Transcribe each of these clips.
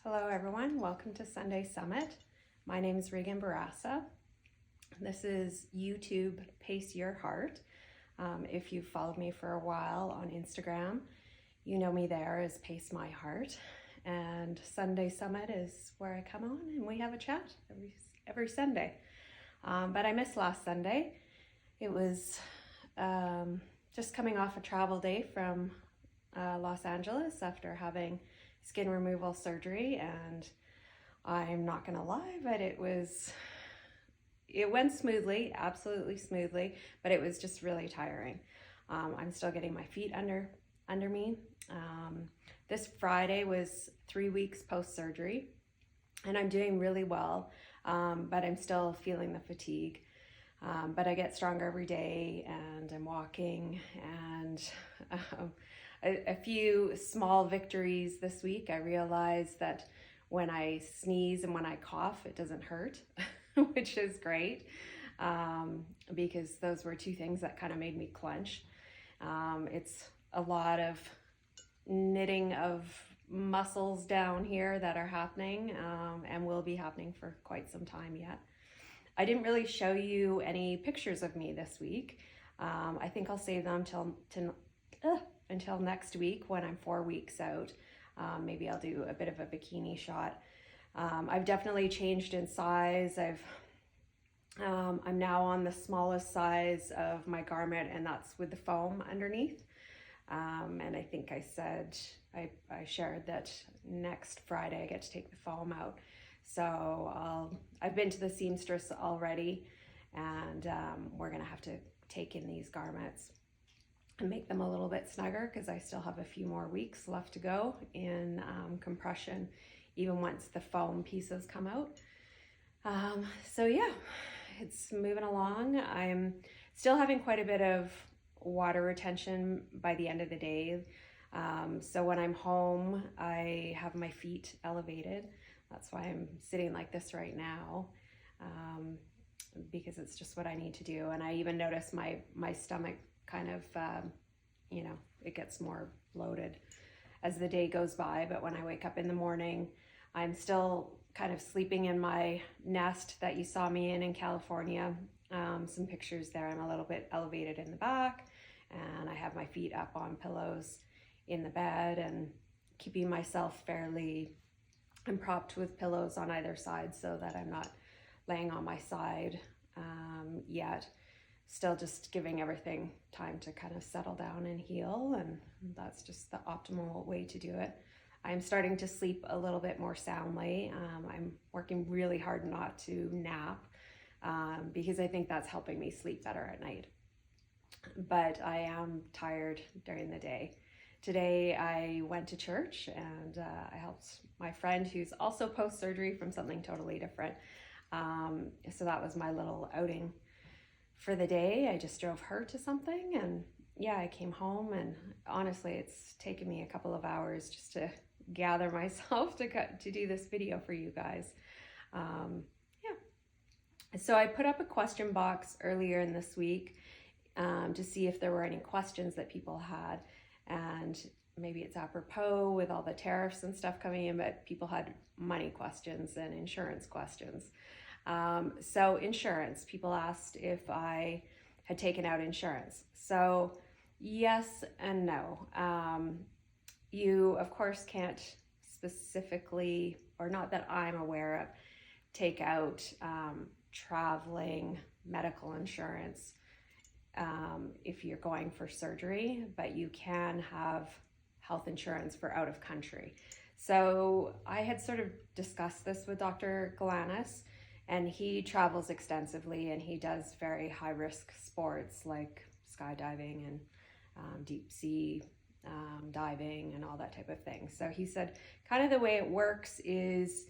Hello everyone, welcome to Sunday Summit. My name is Regan Barassa. This is YouTube Pace Your Heart. If you've followed me for a while on Instagram, you know me there as Pace My Heart. And Sunday Summit is where I come on and we have a chat every Sunday. But I missed last Sunday. It was just coming off a travel day from Los Angeles after having skin removal surgery, and I'm not gonna lie, but it went smoothly, absolutely smoothly, but it was just really tiring. I'm still getting my feet under me. This Friday was 3 weeks post-surgery, and I'm doing really well, but I'm still feeling the fatigue. But I get stronger every day, and I'm walking, and a few small victories this week. I realized that when I sneeze and when I cough, it doesn't hurt, which is great, because those were two things that kind of made me clench. It's a lot of knitting of muscles down here that are happening and will be happening for quite some time yet. I didn't really show you any pictures of me this week. I think I'll save them until next week when I'm 4 weeks out. Maybe I'll do a bit of a bikini shot. I've definitely changed in size. I'm now on the smallest size of my garment, and that's with the foam underneath. And I think I said, I shared that next Friday I get to take the foam out. So I've been to the seamstress already, and we're gonna have to take in these garments and make them a little bit snugger because I still have a few more weeks left to go in compression, even once the foam pieces come out. So yeah, it's moving along. I'm still having quite a bit of water retention by the end of the day. So when I'm home, I have my feet elevated. That's why I'm sitting like this right now, because it's just what I need to do. And I even notice my stomach kind of, it gets more bloated as the day goes by. But when I wake up in the morning, I'm still kind of sleeping in my nest that you saw me in California. Some pictures there. I'm a little bit elevated in the back, and I have my feet up on pillows in the bed and keeping myself fairly propped with pillows on either side so that I'm not laying on my side yet. Still just giving everything time to kind of settle down and heal, and that's just the optimal way to do it. I'm starting to sleep a little bit more soundly. I'm working really hard not to nap because I think that's helping me sleep better at night. But I am tired during the day. Today I went to church, and I helped my friend who's also post-surgery from something totally different. So that was my little outing for the day. I just drove her to something, and yeah, I came home, and honestly, it's taken me a couple of hours just to gather myself to do this video for you guys. So I put up a question box earlier in this week to see if there were any questions that people had, and maybe it's apropos with all the tariffs and stuff coming in, but people had money questions and insurance questions. So insurance, people asked if I had taken out insurance. So yes and no. You of course can't specifically, or not that I'm aware of, take out traveling medical insurance if you're going for surgery, but you can have health insurance for out of country. So I had sort of discussed this with Dr. Galanis, and he travels extensively, and he does very high risk sports like skydiving and deep sea diving and all that type of thing. So he said kind of the way it works is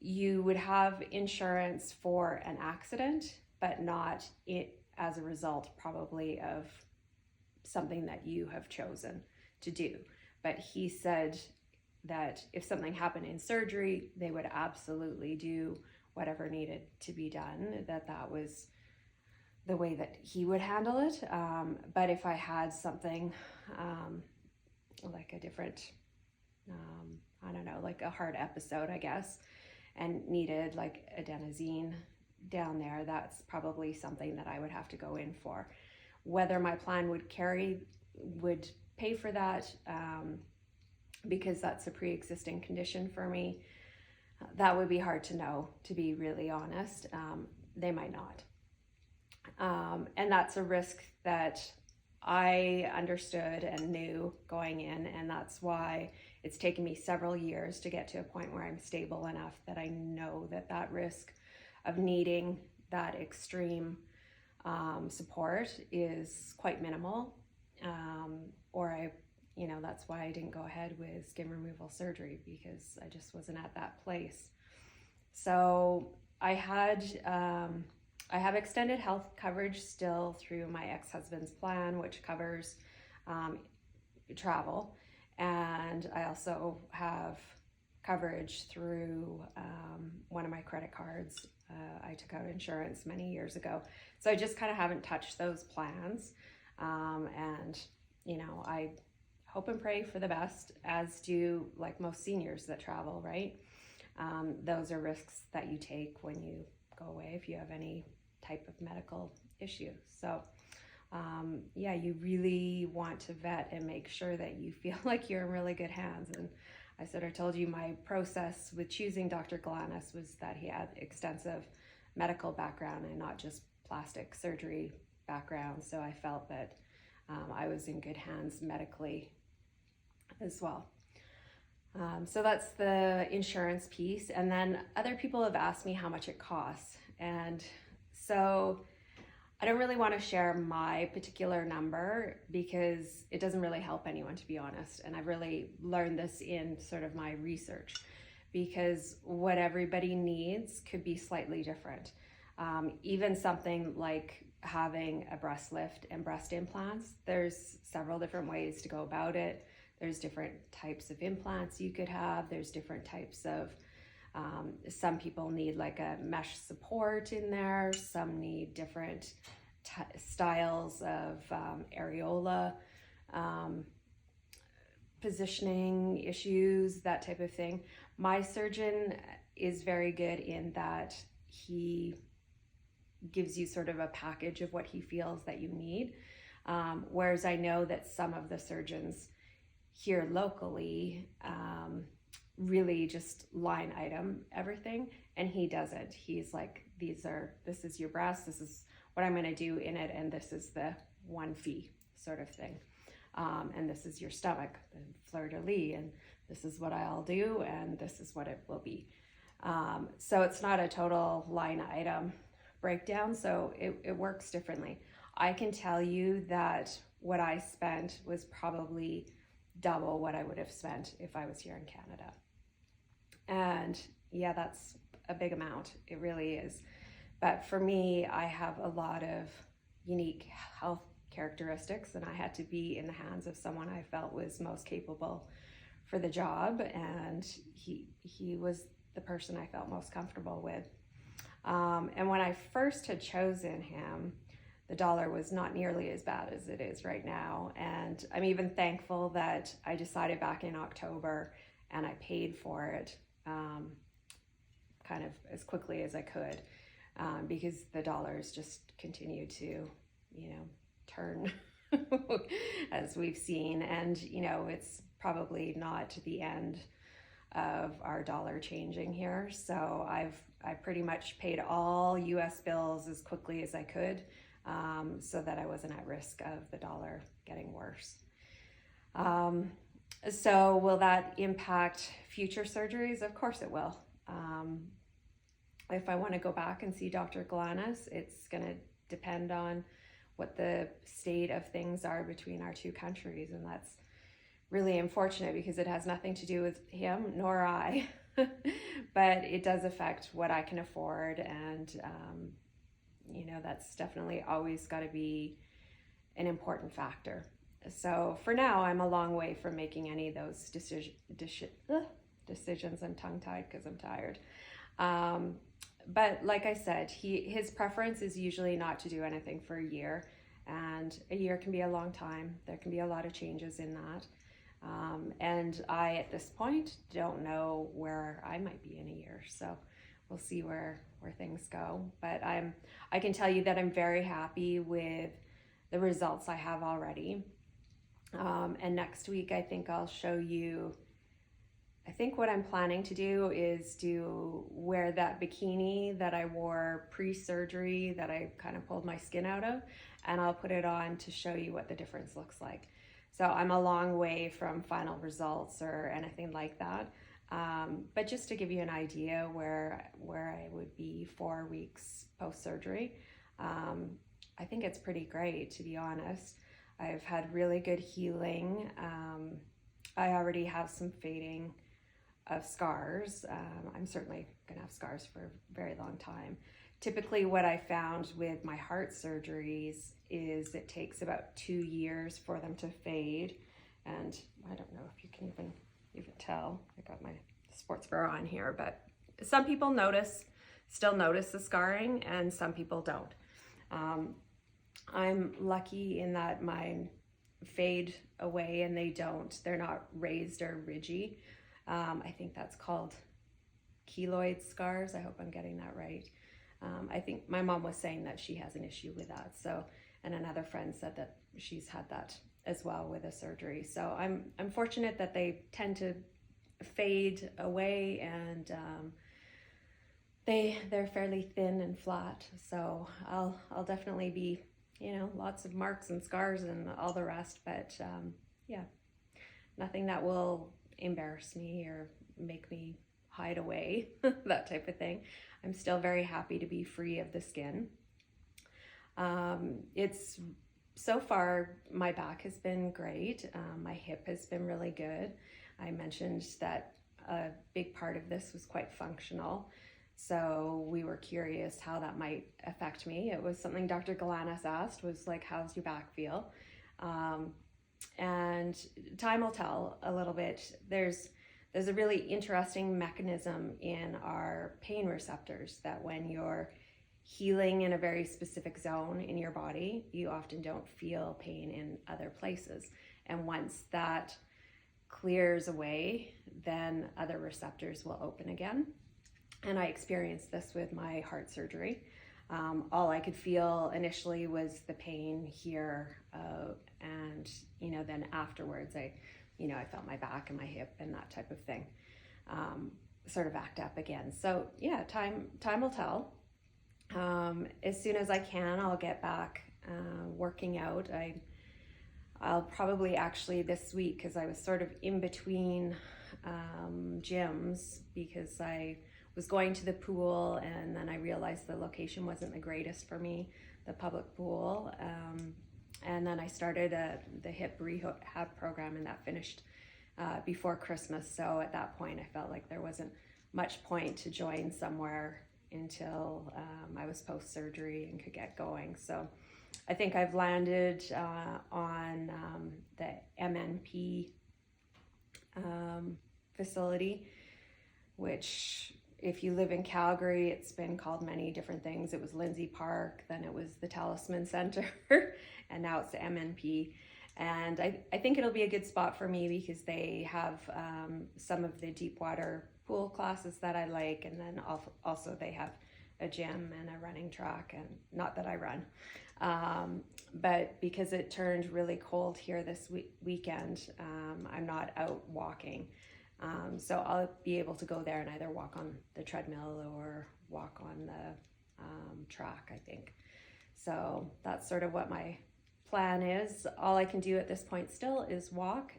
you would have insurance for an accident, but not it as a result probably of something that you have chosen to do. But he said that if something happened in surgery, they would absolutely do whatever needed to be done, that was the way that he would handle it. But if I had something like a different I don't know, like a heart episode, I guess, and needed like adenosine down there, that's probably something that I would have to go in for. Whether my plan would pay for that, because that's a pre-existing condition for me, that would be hard to know, to be really honest. They might not. And that's a risk that I understood and knew going in, and that's why it's taken me several years to get to a point where I'm stable enough that I know that that risk of needing that extreme support is quite minimal. That's why I didn't go ahead with skin removal surgery, because I just wasn't at that place. So I have extended health coverage still through my ex-husband's plan, which covers travel. And I also have coverage through one of my credit cards. I took out insurance many years ago. So I just kind of haven't touched those plans. I hope and pray for the best, as do like most seniors that travel, right? Those are risks that you take when you go away if you have any type of medical issue. So you really want to vet and make sure that you feel like you're in really good hands. And I sort of told you my process with choosing Dr. Galanis was that he had extensive medical background and not just plastic surgery background. So I felt that I was in good hands medically as well. So that's the insurance piece. And then other people have asked me how much it costs. And so I don't really want to share my particular number because it doesn't really help anyone, to be honest. And I've really learned this in sort of my research, because what everybody needs could be slightly different. Even something like having a breast lift and breast implants, there's several different ways to go about it. There's different types of implants you could have. There's different types of, some people need like a mesh support in there. Some need different styles of areola positioning issues, that type of thing. My surgeon is very good in that he gives you sort of a package of what he feels that you need. Whereas I know that some of the surgeons here locally really just line item everything, and he doesn't. He's like, this is your breast, this is what I'm going to do in it, and this is the one fee sort of thing. And this is your stomach, the fleur-de-lis, and this is what I'll do, and this is what it will be. So it's not a total line item breakdown, so it works differently. I can tell you that what I spent was probably double what I would have spent if I was here in Canada. And yeah, that's a big amount. It really is. But for me, I have a lot of unique health characteristics, and I had to be in the hands of someone I felt was most capable for the job, and he was the person I felt most comfortable with. And when I first had chosen him, the dollar was not nearly as bad as it is right now. And I'm even thankful that I decided back in October and I paid for it kind of as quickly as I could, because the dollars just continue to, turn as we've seen. And, it's probably not the end of our dollar changing here. So I pretty much paid all US bills as quickly as I could, so that I wasn't at risk of the dollar getting worse. So will that impact future surgeries? Of course it will. If I want to go back and see Dr. Galanis, it's going to depend on what the state of things are between our two countries. And that's really unfortunate because it has nothing to do with him nor I, but it does affect what I can afford. And, that's definitely always got to be an important factor. So for now, I'm a long way from making any of those decisions. I'm tongue-tied because I'm tired. But like I said, his preference is usually not to do anything for a year, and a year can be a long time. There can be a lot of changes in that. And I, at this point, don't know where I might be in a year. So we'll see where things go. But I can tell you that I'm very happy with the results I have already. And next week, I think I'll show you, I think what I'm planning to do is wear that bikini that I wore pre-surgery that I kind of pulled my skin out of, and I'll put it on to show you what the difference looks like. So I'm a long way from final results or anything like that. But just to give you an idea where I would be 4 weeks post-surgery, I think it's pretty great, to be honest. I've had really good healing. I already have some fading of scars. I'm certainly gonna have scars for a very long time. Typically what I found with my heart surgeries is it takes about 2 years for them to fade. And I don't know if you can even tell. I got my sports bra on here, but some people still notice the scarring, and some people don't. I'm lucky in that mine fade away and they're not raised or ridgy. I think that's called keloid scars. I hope I'm getting that right. I think my mom was saying that she has an issue with that. So, and another friend said that she's had that as well with a surgery. So I'm fortunate that they tend to fade away, and they're fairly thin and flat. So I'll definitely be, lots of marks and scars and all the rest, but yeah, nothing that will embarrass me or make me hide away, that type of thing. I'm still very happy to be free of the skin. It's so far, my back has been great. My hip has been really good. I mentioned that a big part of this was quite functional. So we were curious how that might affect me. It was something Dr. Galanis asked, was like, how's your back feel? And time will tell a little bit. There's a really interesting mechanism in our pain receptors that when you're healing in a very specific zone in your body, you often don't feel pain in other places. And once that clears away, then other receptors will open again. And I experienced this with my heart surgery. All I could feel initially was the pain here, and then afterwards I felt my back and my hip and that type of thing sort of act up again. So yeah, time will tell. As soon as I can, I'll get back working out. I'll probably actually this week, because I was sort of in between gyms, because I was going to the pool and then I realized the location wasn't the greatest for me, the public pool. And then I started the hip rehab program, and that finished before Christmas. So at that point, I felt like there wasn't much point to join somewhere until I was post-surgery and could get going. So I think I've landed on the MNP facility, which, if you live in Calgary, it's been called many different things. It was Lindsay Park, then it was the Talisman Center, and now it's the MNP. And I think it'll be a good spot for me because they have some of the deep water pool classes that I like, and then also they have a gym and a running track, and not that I run. But because it turned really cold here this weekend, I'm not out walking. So I'll be able to go there and either walk on the treadmill or walk on the track, I think. So that's sort of what my plan is. All I can do at this point still is walk.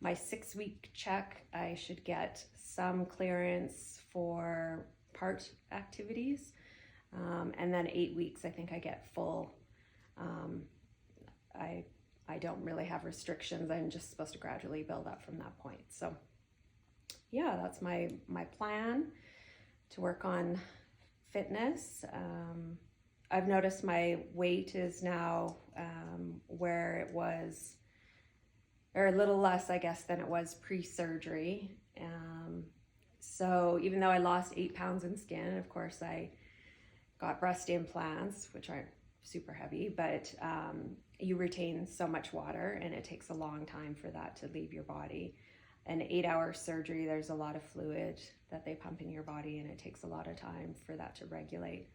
My 6-week check, I should get some clearance for part activities. And then 8 weeks, I think I get full. I don't really have restrictions. I'm just supposed to gradually build up from that point. So yeah, that's my plan to work on fitness. I've noticed my weight is now where it was, or a little less, I guess, than it was pre-surgery. So even though I lost 8 pounds in skin, of course, I got breast implants, which super heavy, but you retain so much water, and it takes a long time for that to leave your body. An 8-hour surgery, there's a lot of fluid that they pump in your body, and it takes a lot of time for that to regulate.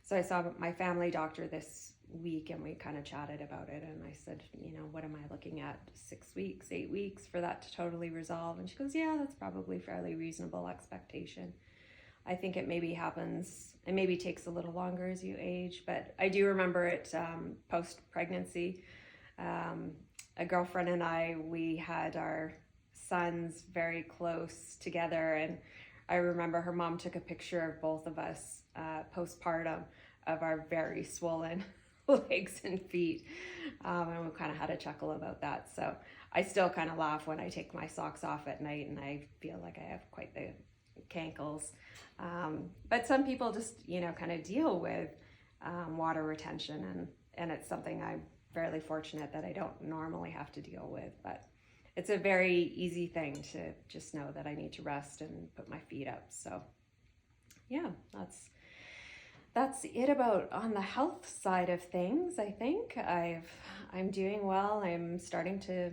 So I saw my family doctor this week, and we kind of chatted about it, and I said, what am I looking at? 6 weeks, 8 weeks for that to totally resolve? And she goes, yeah, that's probably fairly reasonable expectation. I think it maybe happens, it maybe takes a little longer as you age, but I do remember it post-pregnancy. A girlfriend and I, we had our sons very close together, and I remember her mom took a picture of both of us postpartum of our very swollen legs and feet, and we kind of had a chuckle about that. So I still kind of laugh when I take my socks off at night and I feel like I have quite the cankles. But some people just kind of deal with water retention, and it's something I'm fairly fortunate that I don't normally have to deal with, but it's a very easy thing to just know that I need to rest and put my feet up. So yeah, that's it about on the health side of things. I think I'm doing well. I'm starting to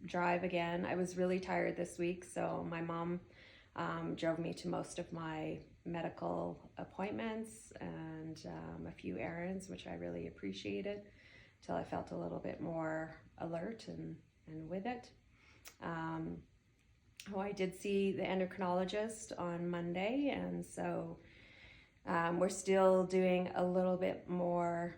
drive again. I was really tired this week, so my mom drove me to most of my medical appointments and a few errands, which I really appreciated, till I felt a little bit more alert and with it. I did see the endocrinologist on Monday, and so we're still doing a little bit more,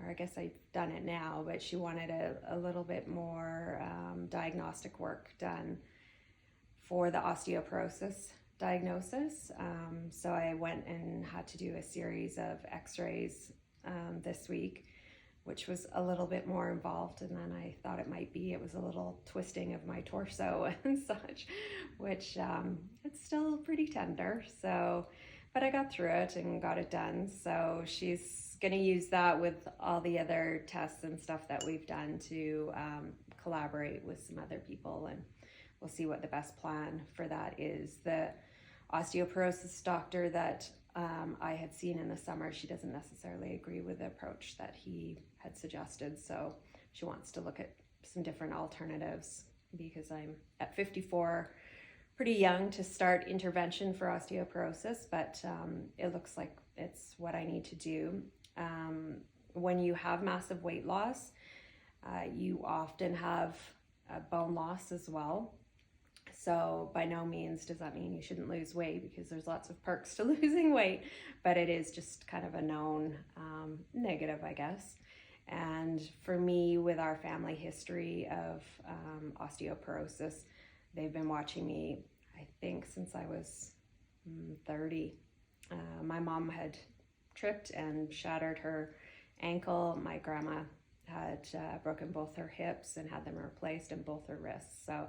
or I guess I've done it now, but she wanted a little bit more diagnostic work done for the osteoporosis diagnosis. So I went and had to do a series of x-rays this week, which was a little bit more involved than I thought it might be. It was a little twisting of my torso and such, which it's still pretty tender. So, but I got through it and got it done. So she's going to use that with all the other tests and stuff that we've done to collaborate with some other people, and we'll see what the best plan for that is. The osteoporosis doctor that I had seen in the summer, she doesn't necessarily agree with the approach that he had suggested. So she wants to look at some different alternatives, because I'm at 54, pretty young to start intervention for osteoporosis, but it looks like it's what I need to do. When you have massive weight loss, you often have bone loss as well. So by no means does that mean you shouldn't lose weight, because there's lots of perks to losing weight, but it is just kind of a known negative, I guess. And for me, with our family history of osteoporosis, they've been watching me, I think, since I was 30. My mom had tripped and shattered her ankle. My grandma had broken both her hips and had them replaced, and both her wrists. So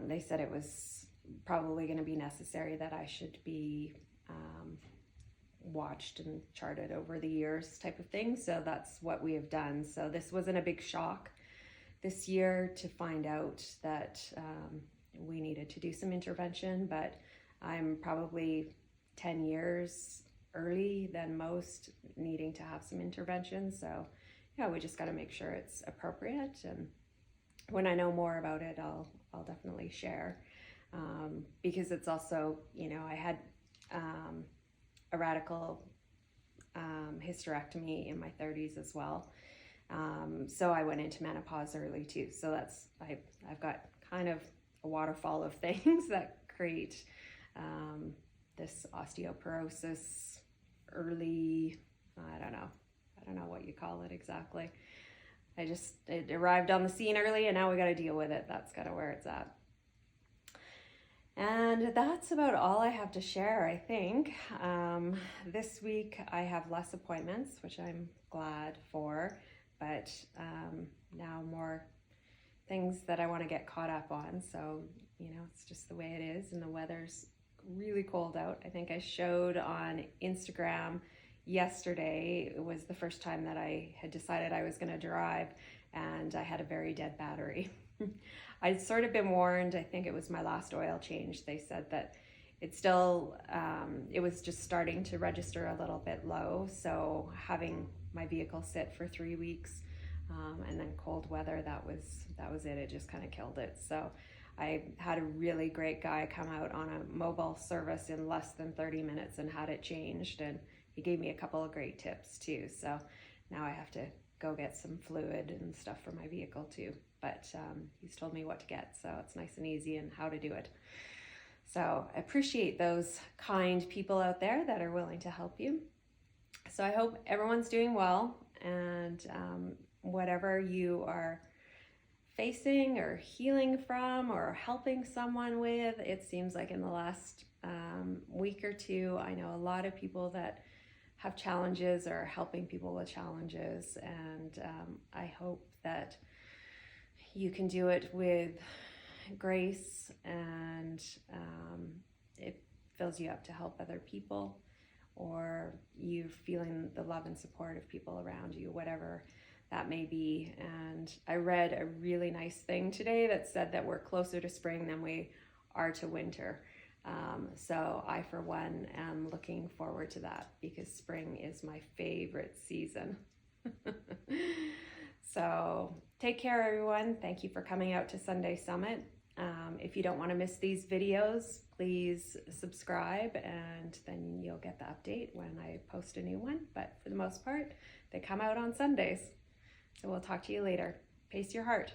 they said it was probably going to be necessary that I should be watched and charted over the years, type of thing. So that's what we have done. So this wasn't a big shock this year to find out that we needed to do some intervention, but I'm probably 10 years early than most needing to have some intervention. So yeah, we just got to make sure it's appropriate, and when I know more about it, I'll definitely share, because it's also, I had a radical hysterectomy in my 30s as well. So I went into menopause early too. So I've got kind of a waterfall of things that create this osteoporosis early, I don't know what you call it exactly. It arrived on the scene early, and now we got to deal with it. That's kind of where it's at. And that's about all I have to share, I think. This week I have less appointments, which I'm glad for, but now more things that I want to get caught up on. So, it's just the way it is, and the weather's really cold out. I think I showed on Instagram yesterday. It was the first time that I had decided I was going to drive, and I had a very dead battery. I'd sort of been warned. I think it was my last oil change. They said that it still, it was just starting to register a little bit low. So having my vehicle sit for 3 weeks. And then cold weather, that was it. It just kind of killed it. So I had a really great guy come out on a mobile service in less than 30 minutes and had it changed. And he gave me a couple of great tips too. So now I have to go get some fluid and stuff for my vehicle too. But he's told me what to get. So it's nice and easy and how to do it. So I appreciate those kind people out there that are willing to help you. So I hope everyone's doing well, and whatever you are facing or healing from or helping someone with, it seems like in the last week or two, I know a lot of people that have challenges or are helping people with challenges, and I hope that you can do it with grace, and it fills you up to help other people, or you feeling the love and support of people around you, whatever that may be. And I read a really nice thing today that said that we're closer to spring than we are to winter. So I, for one, am looking forward to that, because spring is my favorite season. So take care, everyone. Thank you for coming out to Sunday Summit. If you don't want to miss these videos, please subscribe, and then you'll get the update when I post a new one. But for the most part, they come out on Sundays. So we'll talk to you later. Pace your heart.